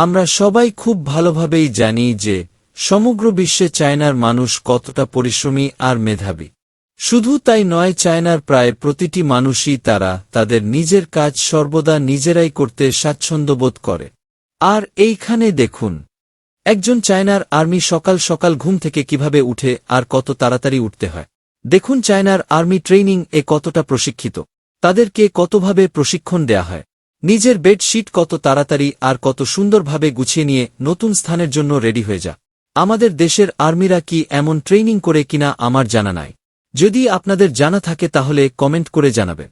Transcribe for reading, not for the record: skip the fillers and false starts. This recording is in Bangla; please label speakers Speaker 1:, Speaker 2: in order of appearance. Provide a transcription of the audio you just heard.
Speaker 1: আমরা সবাই খুব ভালোভাবেই জানি যে সমগ্র বিশ্বে চায়নার মানুষ কতটা পরিশ্রমী আর মেধাবী। শুধু তাই নয়, চায়নার প্রায় প্রতিটি মানুষই তাদের নিজের কাজ সর্বদা নিজেরাই করতে স্বাচ্ছন্দ্যবোধ করে। আর এইখানে দেখুন, একজন চায়নার আর্মি সকাল সকাল ঘুম থেকে কিভাবে উঠে আর কত তাড়াতাড়ি উঠতে হয়। দেখুন চায়নার আর্মি ট্রেনিং কতটা প্রশিক্ষিত, তাদেরকে কতভাবে প্রশিক্ষণ দেয়া হয়। নিজের বেডশিট কত তাড়াতাড়ি আর কত সুন্দরভাবে গুছিয়ে নিয়ে নতুন স্থানের জন্য রেডি হয়ে যা। আমাদের দেশের আর্মিরা কি এমন ট্রেনিং করে কিনা আমার জানা নাই। যদি আপনাদের জানা থাকে তাহলে কমেন্ট করে জানাবেন।